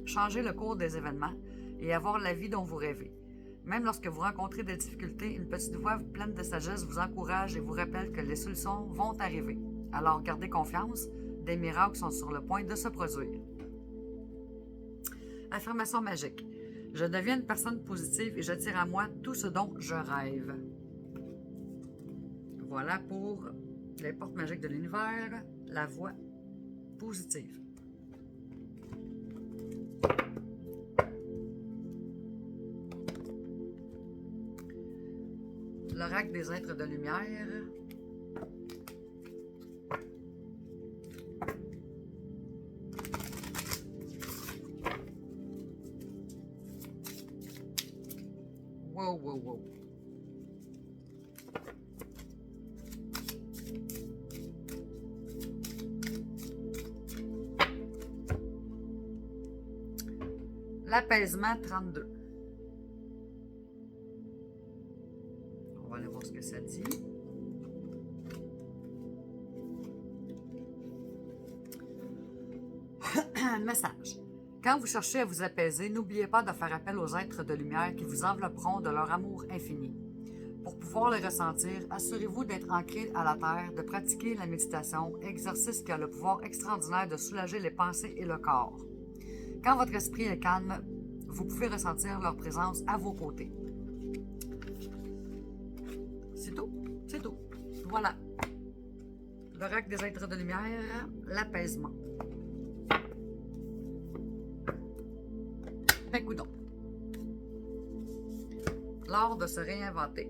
changer le cours des événements et avoir la vie dont vous rêvez. Même lorsque vous rencontrez des difficultés, une petite voix pleine de sagesse vous encourage et vous rappelle que les solutions vont arriver. Alors gardez confiance, des miracles sont sur le point de se produire. Affirmation magique. Je deviens une personne positive et j'attire à moi tout ce dont je rêve. Voilà pour les portes magiques de l'univers, la voie positive. L'oracle des êtres de lumière. Wow, wow, wow. L'apaisement 32. On va aller voir ce que ça dit. Message. Quand vous cherchez à vous apaiser, n'oubliez pas de faire appel aux êtres de lumière qui vous envelopperont de leur amour infini. Pour pouvoir le ressentir, assurez-vous d'être ancré à la terre, de pratiquer la méditation, exercice qui a le pouvoir extraordinaire de soulager les pensées et le corps. Quand votre esprit est calme, vous pouvez ressentir leur présence à vos côtés. C'est tout, c'est tout. Voilà. L'oracle des êtres de lumière, l'apaisement. Ben coudonc. L'art de se réinventer.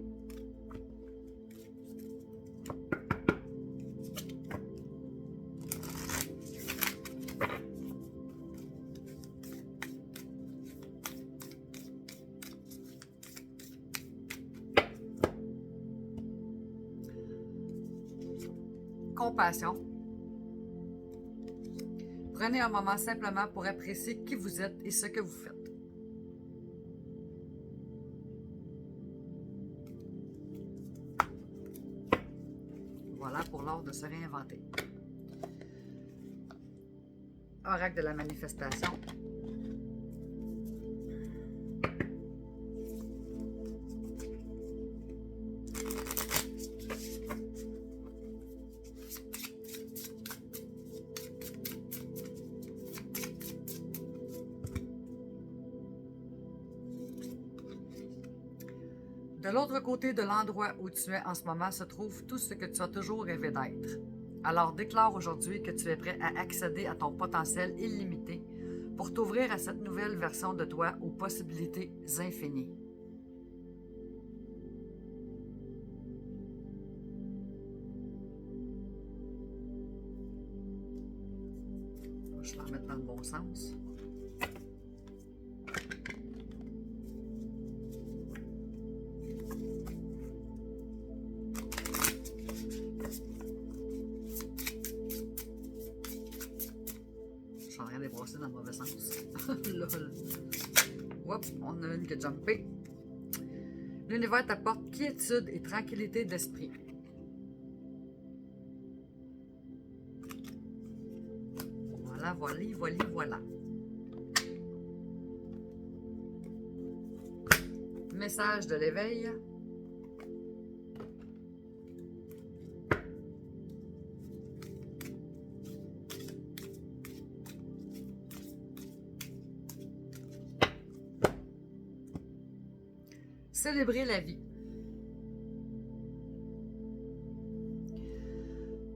Compassion. Prenez un moment simplement pour apprécier qui vous êtes et ce que vous faites. Voilà pour l'art de se réinventer. Oracle de la manifestation. De l'autre côté de l'endroit où tu es en ce moment se trouve tout ce que tu as toujours rêvé d'être. Alors déclare aujourd'hui que tu es prêt à accéder à ton potentiel illimité pour t'ouvrir à cette nouvelle version de toi aux possibilités infinies. Je vais la remettre dans le bon sens. Je suis en train de les brasser dans le mauvais sens. Lol. Oups, on a une qui a jumpé. L'univers t'apporte quiétude et tranquillité d'esprit. Voilà, voilà. Message de l'éveil. Célébrer la vie.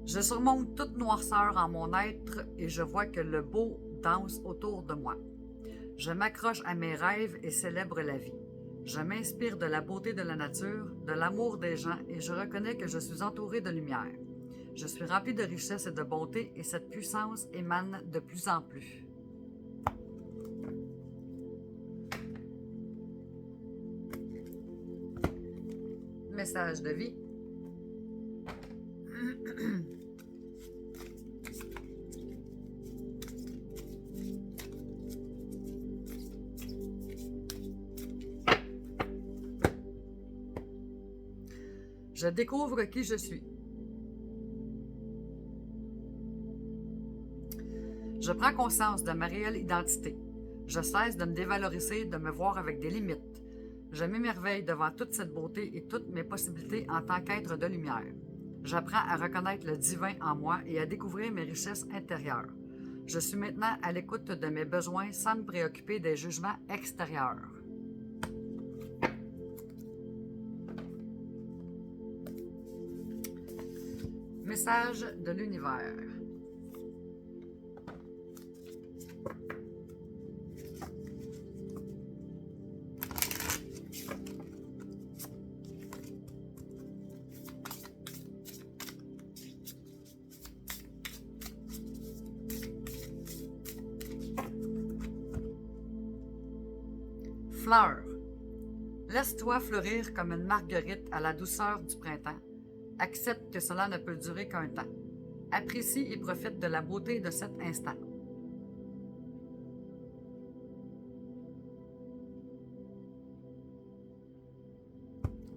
Je surmonte toute noirceur en mon être et je vois que le beau danse autour de moi. Je m'accroche à mes rêves et célèbre la vie. Je m'inspire de la beauté de la nature, de l'amour des gens et je reconnais que je suis entouré de lumière. Je suis rempli de richesse et de bonté et cette puissance émane de plus en plus. Message de vie. Je découvre qui je suis. Je prends conscience de ma réelle identité. Je cesse de me dévaloriser, de me voir avec des limites. Je m'émerveille devant toute cette beauté et toutes mes possibilités en tant qu'être de lumière. J'apprends à reconnaître le divin en moi et à découvrir mes richesses intérieures. Je suis maintenant à l'écoute de mes besoins sans me préoccuper des jugements extérieurs. Message de l'univers. Fleur. Laisse-toi fleurir comme une marguerite à la douceur du printemps. Accepte que cela ne peut durer qu'un temps. Apprécie et profite de la beauté de cet instant.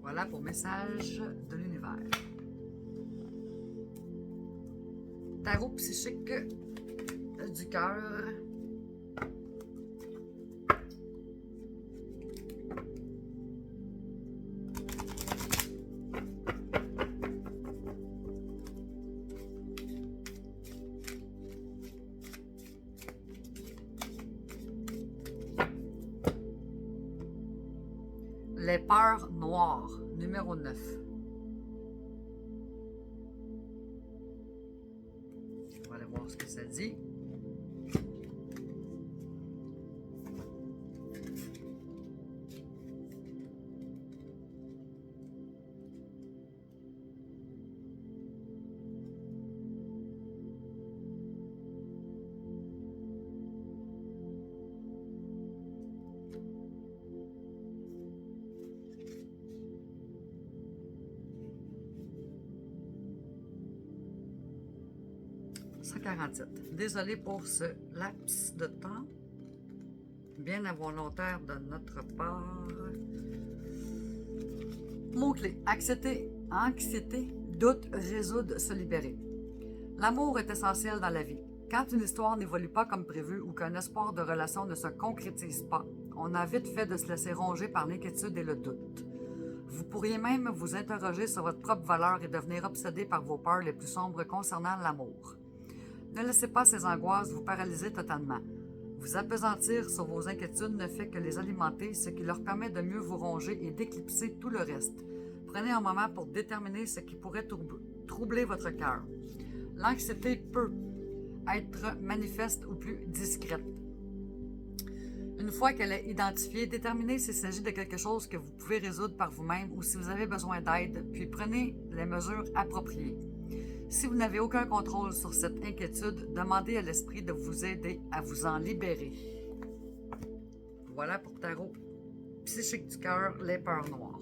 Voilà pour message de l'univers. Tarot psychique du cœur. Les peurs noires, numéro 9. On va aller voir ce que ça dit. Désolé pour ce laps de temps. Bien involontaire de notre part. Mots-clés. Anxiété, doute, résoudre, se libérer. L'amour est essentiel dans la vie. Quand une histoire n'évolue pas comme prévu ou qu'un espoir de relation ne se concrétise pas, on a vite fait de se laisser ronger par l'inquiétude et le doute. Vous pourriez même vous interroger sur votre propre valeur et devenir obsédé par vos peurs les plus sombres concernant l'amour. Ne laissez pas ces angoisses vous paralyser totalement. Vous appesantir sur vos inquiétudes ne fait que les alimenter, ce qui leur permet de mieux vous ronger et d'éclipser tout le reste. Prenez un moment pour déterminer ce qui pourrait troubler votre cœur. L'anxiété peut être manifeste ou plus discrète. Une fois qu'elle est identifiée, déterminez s'il s'agit de quelque chose que vous pouvez résoudre par vous-même ou si vous avez besoin d'aide, puis prenez les mesures appropriées. Si vous n'avez aucun contrôle sur cette inquiétude, demandez à l'esprit de vous aider à vous en libérer. Voilà pour Tarot Psychique du cœur, les peurs noires.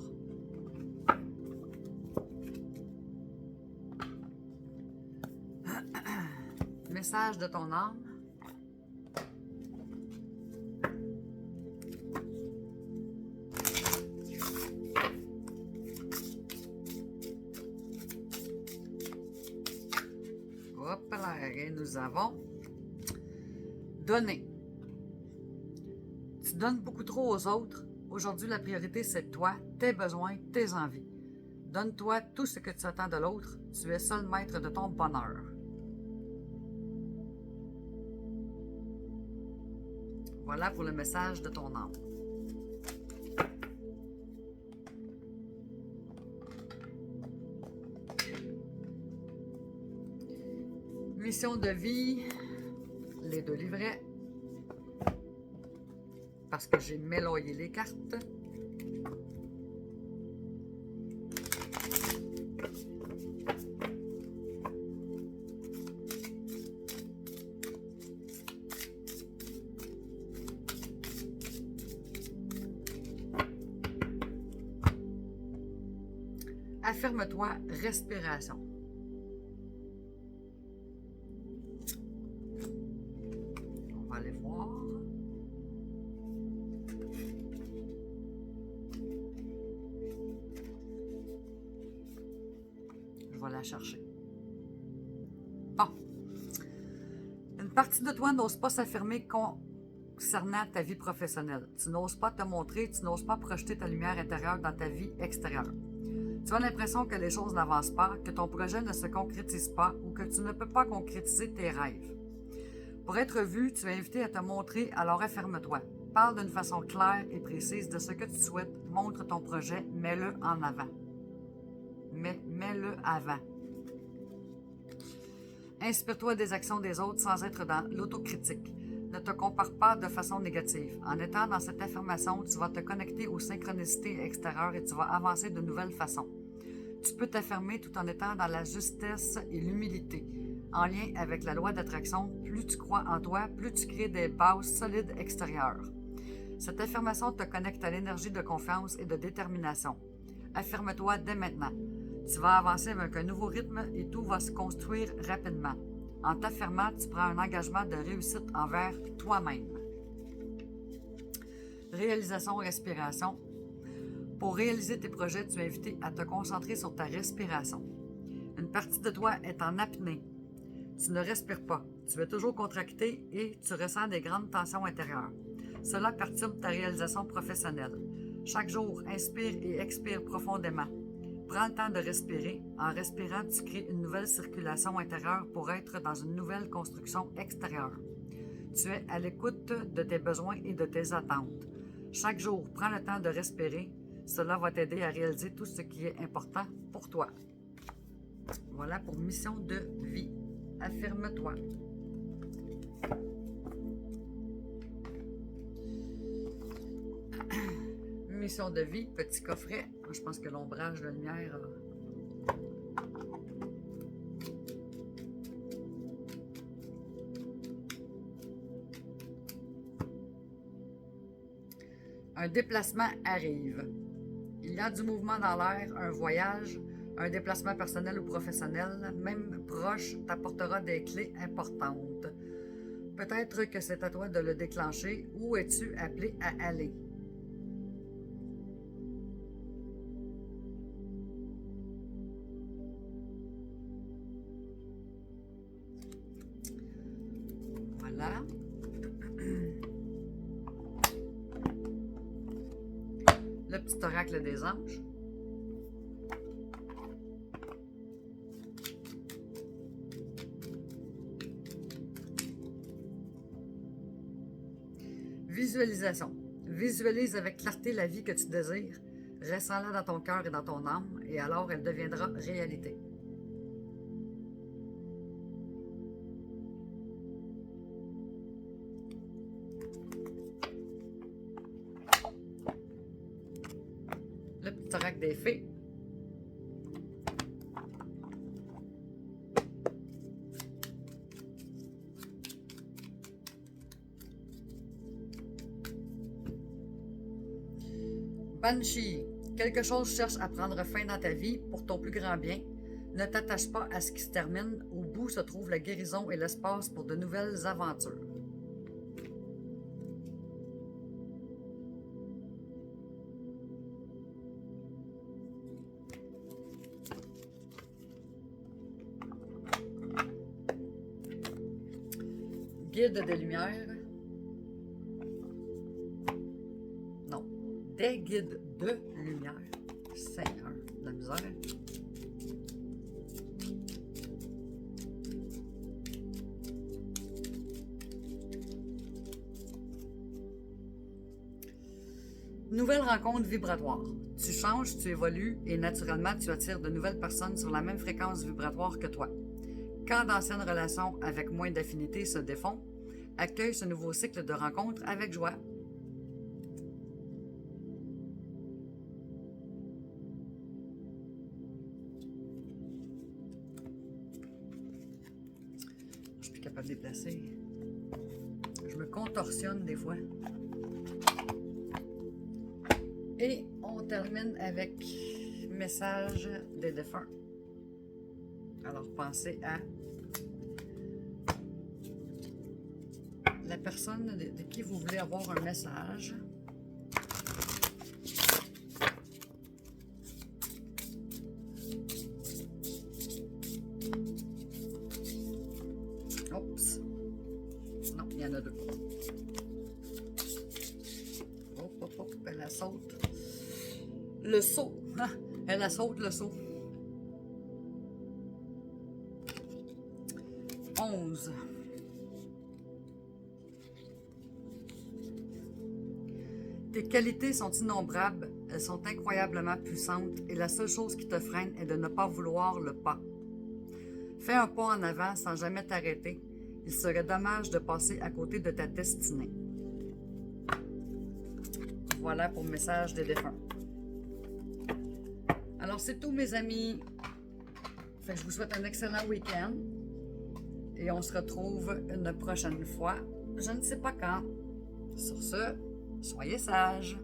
Message de ton âme. Hop là, et nous avons donné. Tu donnes beaucoup trop aux autres. Aujourd'hui, la priorité, c'est toi, tes besoins, tes envies. Donne-toi tout ce que tu attends de l'autre. Tu es seul maître de ton bonheur. Voilà pour le message de ton âme. Mission de vie, les 2 livrets, parce que j'ai méloyé les cartes. Affirme-toi, respiration. On va aller voir. Je vais la chercher. Bon. Une partie de toi n'ose pas s'affirmer concernant ta vie professionnelle. Tu n'oses pas te montrer, tu n'oses pas projeter ta lumière intérieure dans ta vie extérieure. Tu as l'impression que les choses n'avancent pas, que ton projet ne se concrétise pas ou que tu ne peux pas concrétiser tes rêves. Pour être vu, tu es invité à te montrer, alors affirme-toi. Parle d'une façon claire et précise de ce que tu souhaites, montre ton projet, mets-le en avant. Mets-le avant. Inspire-toi des actions des autres sans être dans l'autocritique. Ne te compare pas de façon négative. En étant dans cette affirmation, tu vas te connecter aux synchronicités extérieures et tu vas avancer de nouvelles façons. Tu peux t'affirmer tout en étant dans la justesse et l'humilité. En lien avec la loi d'attraction, plus tu crois en toi, plus tu crées des bases solides extérieures. Cette affirmation te connecte à l'énergie de confiance et de détermination. Affirme-toi dès maintenant. Tu vas avancer avec un nouveau rythme et tout va se construire rapidement. En t'affirmant, tu prends un engagement de réussite envers toi-même. Réalisation, respiration. Pour réaliser tes projets, tu es invité à te concentrer sur ta respiration. Une partie de toi est en apnée. Tu ne respires pas. Tu es toujours contracté et tu ressens des grandes tensions intérieures. Cela perturbe ta réalisation professionnelle. Chaque jour, inspire et expire profondément. Prends le temps de respirer. En respirant, tu crées une nouvelle circulation intérieure pour être dans une nouvelle construction extérieure. Tu es à l'écoute de tes besoins et de tes attentes. Chaque jour, prends le temps de respirer. Cela va t'aider à réaliser tout ce qui est important pour toi. Voilà pour mission de vie. Affirme-toi. Mission de vie, petit coffret. Je pense que l'ombrage de lumière un déplacement arrive. Il y a du mouvement dans l'air, un voyage, un déplacement personnel ou professionnel, même proche, t'apportera des clés importantes. Peut-être que c'est à toi de le déclencher. Où es-tu appelé à aller? Voilà. Le petit oracle des anges. Visualisation. Visualise avec clarté la vie que tu désires. Ressens-la dans ton cœur et dans ton âme, et alors elle deviendra réalité. Le petit oracle des fées. Banshee, quelque chose cherche à prendre fin dans ta vie pour ton plus grand bien. Ne t'attache pas à ce qui se termine. Au bout se trouve la guérison et l'espace pour de nouvelles aventures. Guide des lumières. Non. Des guides de lumière. Seigneur, de la misère. Nouvelle rencontre vibratoire. Tu changes, tu évolues et naturellement tu attires de nouvelles personnes sur la même fréquence vibratoire que toi. Quand d'anciennes relations avec moins d'affinité se défont, accueille ce nouveau cycle de rencontres avec joie. Je suis plus capable de déplacer. Je me contorsionne des fois. Et on termine avec message des défunts. Alors pensez à la personne de qui vous voulez avoir un message. Oups. Non, il y en a deux. Hop, hop, hop, elle saute. Le saut. Ah, elle saute le saut. 11. Tes qualités sont innombrables, elles sont incroyablement puissantes et la seule chose qui te freine est de ne pas vouloir le pas. Fais un pas en avant sans jamais t'arrêter. Il serait dommage de passer à côté de ta destinée. Voilà pour le message des défunts. Alors c'est tout mes amis. Fait que je vous souhaite un excellent week-end. Et on se retrouve une prochaine fois. Je ne sais pas quand. Sur ce, soyez sages.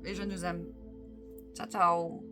Et je nous aime. Ciao, ciao.